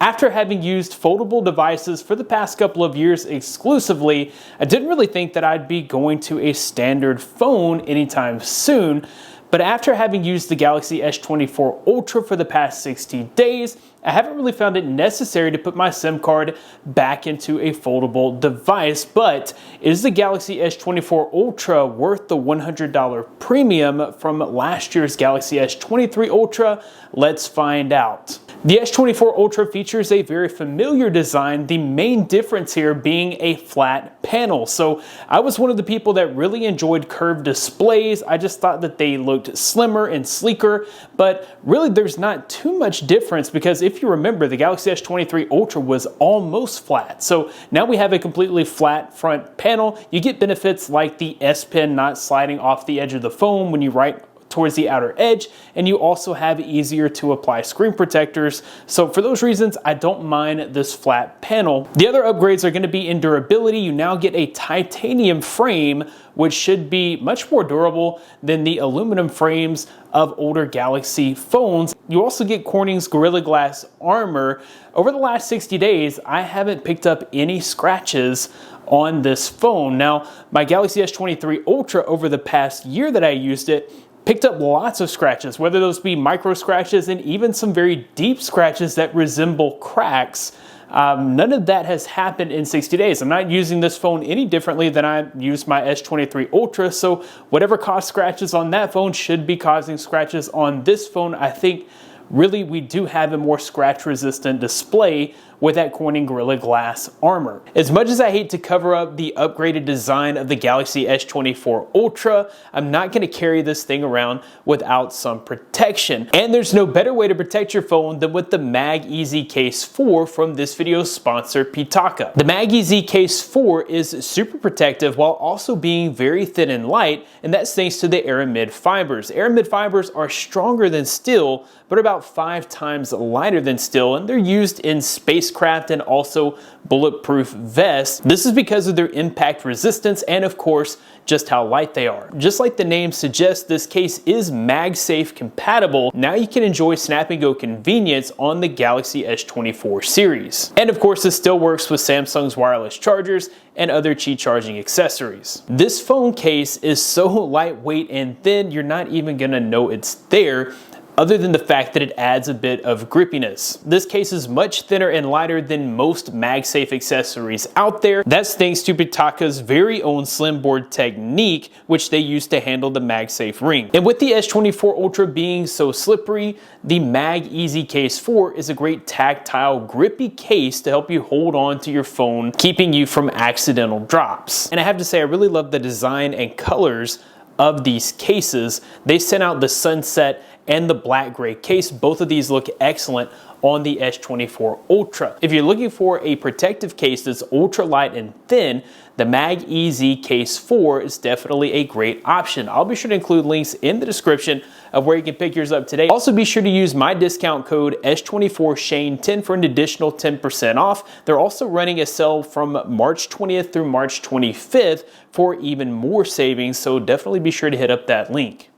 After having used foldable devices for the past couple of years exclusively, I didn't really think that I'd be going to a standard phone anytime soon. But after having used the Galaxy S24 Ultra for the past 60 days, I haven't really found it necessary to put my SIM card back into a foldable device. But is the Galaxy S24 Ultra worth the $100 premium from last year's Galaxy S23 Ultra? Let's find out. The S24 Ultra features a very familiar design, the main difference here being a flat panel. So I was one of the people that really enjoyed curved displays. I just thought that they looked slimmer and sleeker, but really there's not too much difference because if you remember, the Galaxy S23 Ultra was almost flat. So now we have a completely flat front panel. You get benefits like the S Pen not sliding off the edge of the phone when you write towards the outer edge, and you also have easier to apply screen protectors. So for those reasons, I don't mind this flat panel. The other upgrades are going to be in durability. You now get a titanium frame, which should be much more durable than the aluminum frames of older Galaxy phones. You also get Corning's Gorilla Glass armor. Over the last 60 days, I haven't picked up any scratches on this phone. Now, my Galaxy S23 Ultra over the past year that I used it, picked up lots of scratches, whether those be micro scratches and even some very deep scratches that resemble cracks. None of that has happened in 60 days. I'm not using this phone any differently than I used my S23 Ultra, so whatever caused scratches on that phone should be causing scratches on this phone. I think really we do have a more scratch resistant display with that Corning Gorilla Glass armor. As much as I hate to cover up the upgraded design of the Galaxy S24 Ultra, I'm not going to carry this thing around without some protection. And there's no better way to protect your phone than with the Mag-Easy Case 4 from this video's sponsor, Pitaka. The Mag-Easy Case 4 is super protective while also being very thin and light, and that's thanks to the aramid fibers. Aramid fibers are stronger than steel, but about 5 times lighter than steel, and they're used in spacecraft and also bulletproof vests. This is because of their impact resistance and of course just how light they are. Just like the name suggests, this case is MagSafe compatible. Now you can enjoy snap and go convenience on the Galaxy S24 series. And of course this still works with Samsung's wireless chargers and other Qi charging accessories. This phone case is so lightweight and thin you're not even gonna know it's there, other than the fact that it adds a bit of grippiness. This case is much thinner and lighter than most MagSafe accessories out there. That's thanks to Pitaka's very own slim board technique, which they use to handle the MagSafe ring. And with the S24 Ultra being so slippery, the Mag-Easy Case 4 is a great tactile, grippy case to help you hold on to your phone, keeping you from accidental drops. And I have to say, I really love the design and colors of these cases. They sent out the sunset and the black gray case. Both of these look excellent on the S24 Ultra. If you're looking for a protective case that's ultra light and thin, the Mag-Easy Case 4 is definitely a great option. I'll be sure to include links in the description of where you can pick yours up today. Also be sure to use my discount code S24Shane10 for an additional 10% off. They're also running a sale from March 20th through March 25th for even more savings, so definitely be sure to hit up that link.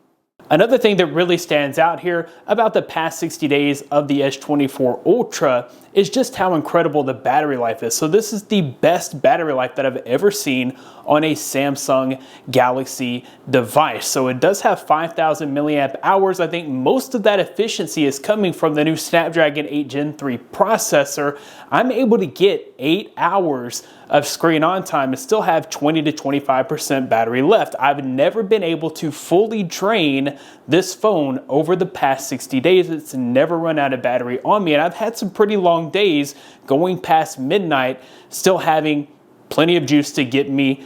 Another thing that really stands out here about the past 60 days of the S24 Ultra is just how incredible the battery life is. So this is the best battery life that I've ever seen on a Samsung Galaxy device. So it does have 5,000 milliamp hours. I think most of that efficiency is coming from the new Snapdragon 8 Gen 3 processor. I'm able to get 8 hours of screen on time and still have 20 to 25% battery left. I've never been able to fully drain this phone over the past 60 days. It's never run out of battery on me, and I've had some pretty long days going past midnight still having plenty of juice to get me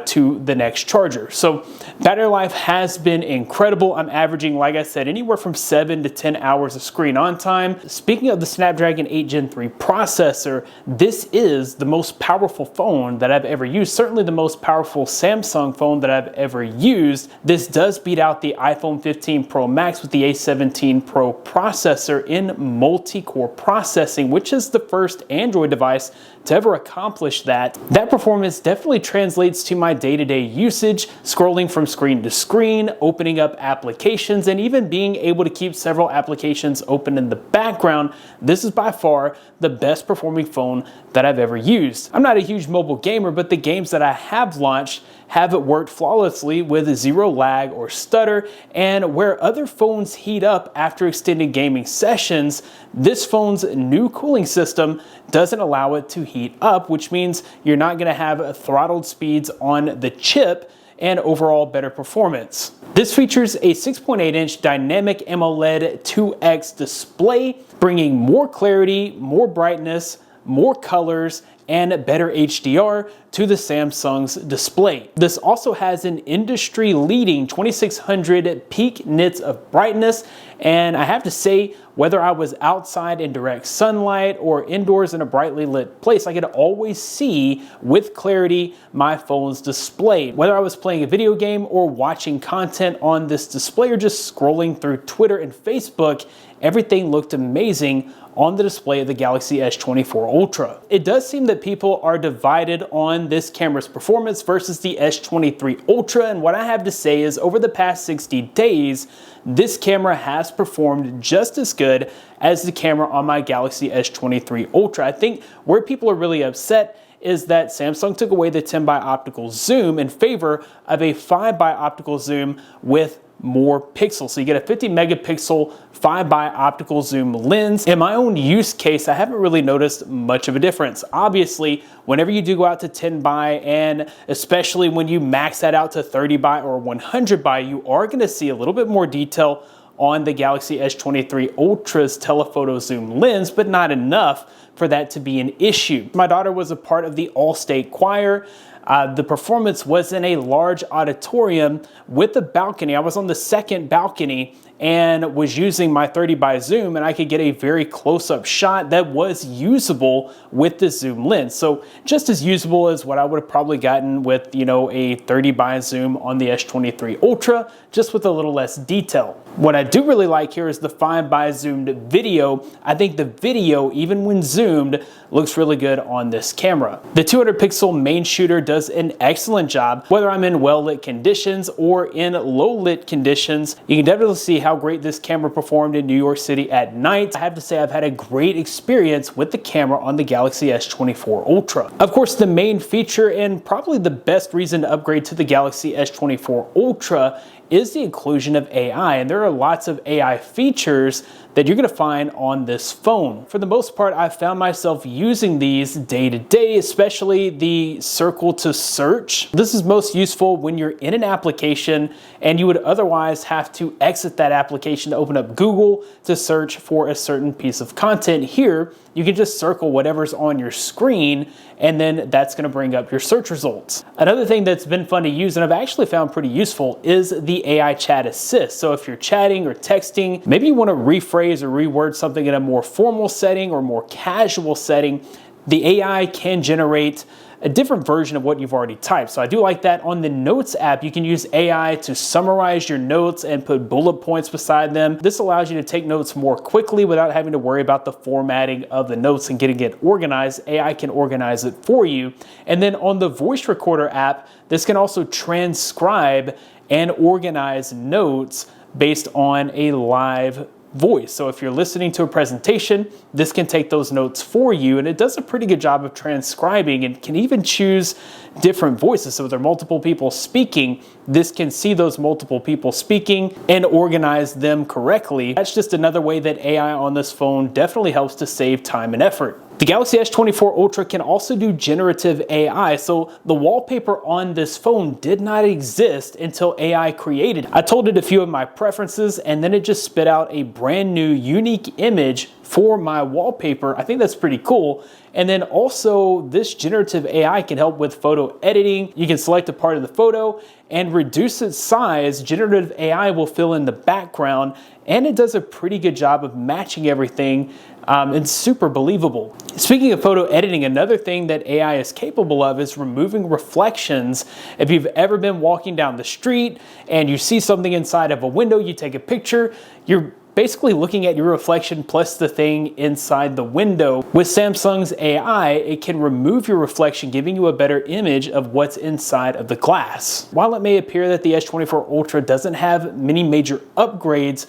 to the next charger. So battery life has been incredible. I'm averaging, like I said, anywhere from 7 to 10 hours of screen on time. Speaking of the Snapdragon 8 Gen 3 processor, this is the most powerful phone that I've ever used. Certainly the most powerful Samsung phone that I've ever used. This does beat out the iPhone 15 Pro Max with the A17 Pro processor in multi-core processing, which is the first Android device to ever accomplish that. That performance definitely translates benefits to my day-to-day usage, scrolling from screen to screen, opening up applications, and even being able to keep several applications open in the background. This is by far the best performing phone that I've ever used. I'm not a huge mobile gamer, but the games that I have launched have it worked flawlessly with zero lag or stutter, and where other phones heat up after extended gaming sessions, this phone's new cooling system doesn't allow it to heat up, which means you're not going to have throttled speeds on the chip and overall better performance. This features a 6.8-inch dynamic AMOLED 2X display, bringing more clarity, more brightness, more colors, and better HDR to the Samsung's display. This also has an industry-leading 2600 peak nits of brightness, and I have to say, whether I was outside in direct sunlight or indoors in a brightly lit place, I could always see with clarity my phone's display. Whether I was playing a video game or watching content on this display or just scrolling through Twitter and Facebook, everything looked amazing on the display of the Galaxy S24 Ultra. It does seem that people are divided on this camera's performance versus the S23 Ultra, and what I have to say is over the past 60 days, this camera has performed just as good as the camera on my Galaxy S23 Ultra. I think where people are really upset is that Samsung took away the 10x optical zoom in favor of a 5x optical zoom with more pixels. So you get a 50 megapixel 5x optical zoom lens. In my own use case, I haven't really noticed much of a difference. Obviously, whenever you do go out to 10x, and especially when you max that out to 30x or 100x, you are going to see a little bit more detail on the Galaxy S23 Ultra's telephoto zoom lens, but not enough for that to be an issue. My daughter was a part of the all-state choir. The performance was in a large auditorium with a balcony. I was on the second balcony and was using my 30x zoom, and I could get a very close-up shot that was usable with the zoom lens. So just as usable as what I would have probably gotten with, you know, a 30x zoom on the S23 Ultra, just with a little less detail. What I do really like here is the 5x zoomed video. I think the video, even when zoomed, looks really good on this camera. The 200 pixel main shooter does an excellent job. Whether I'm in well-lit conditions or in low-lit conditions, you can definitely see how great this camera performed in New York City at night. I have to say I've had a great experience with the camera on the Galaxy S24 Ultra. Of course, the main feature and probably the best reason to upgrade to the Galaxy S24 Ultra is the inclusion of AI, and there are lots of AI features that you're going to find on this phone. For the most part, I've found myself using these day to day, especially the circle to search. This is most useful when you're in an application and you would otherwise have to exit that application to open up Google to search for a certain piece of content. Here, you can just circle whatever's on your screen, and then that's going to bring up your search results. Another thing that's been fun to use, and I've actually found pretty useful, is the AI chat assist. So if you're chatting or texting, maybe you want to rephrase or reword something in a more formal setting or more casual setting, the AI can generate a different version of what you've already typed. So I do like that. On the Notes app, you can use AI to summarize your notes and put bullet points beside them. This allows you to take notes more quickly without having to worry about the formatting of the notes and getting it organized. AI can organize it for you. And then on the Voice Recorder app, this can also transcribe and organize notes based on a live voice. So if you're listening to a presentation, this can take those notes for you, and it does a pretty good job of transcribing and can even choose different voices. So if there are multiple people speaking, this can see those multiple people speaking and organize them correctly. That's just another way that AI on this phone definitely helps to save time and effort. The Galaxy S24 Ultra can also do generative AI, so the wallpaper on this phone did not exist until AI created it. I told it a few of my preferences, and then it just spit out a brand new unique image for my wallpaper. I think that's pretty cool. And then also this generative AI can help with photo editing. You can select a part of the photo and reduce its size. Generative AI will fill in the background, and it does a pretty good job of matching everything. It's super believable. Speaking of photo editing, another thing that AI is capable of is removing reflections. If you've ever been walking down the street and you see something inside of a window, you take a picture, you're basically looking at your reflection plus the thing inside the window. With Samsung's AI, it can remove your reflection, giving you a better image of what's inside of the glass. While it may appear that the S24 Ultra doesn't have many major upgrades,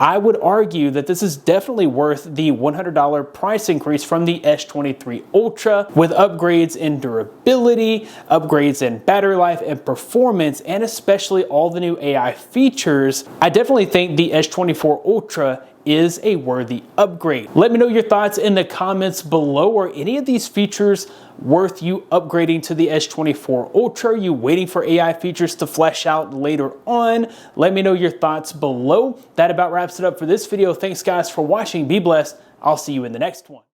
I would argue that this is definitely worth the $100 price increase from the S23 Ultra, with upgrades in durability, upgrades in battery life and performance, and especially all the new AI features. I definitely think the S24 Ultra is a worthy upgrade. Let me know your thoughts in the comments below. Are any of these features worth you upgrading to the S24 Ultra? Are you waiting for AI features to flesh out later on? Let me know your thoughts below. That about wraps it up for this video. Thanks guys for watching. Be blessed. I'll see you in the next one.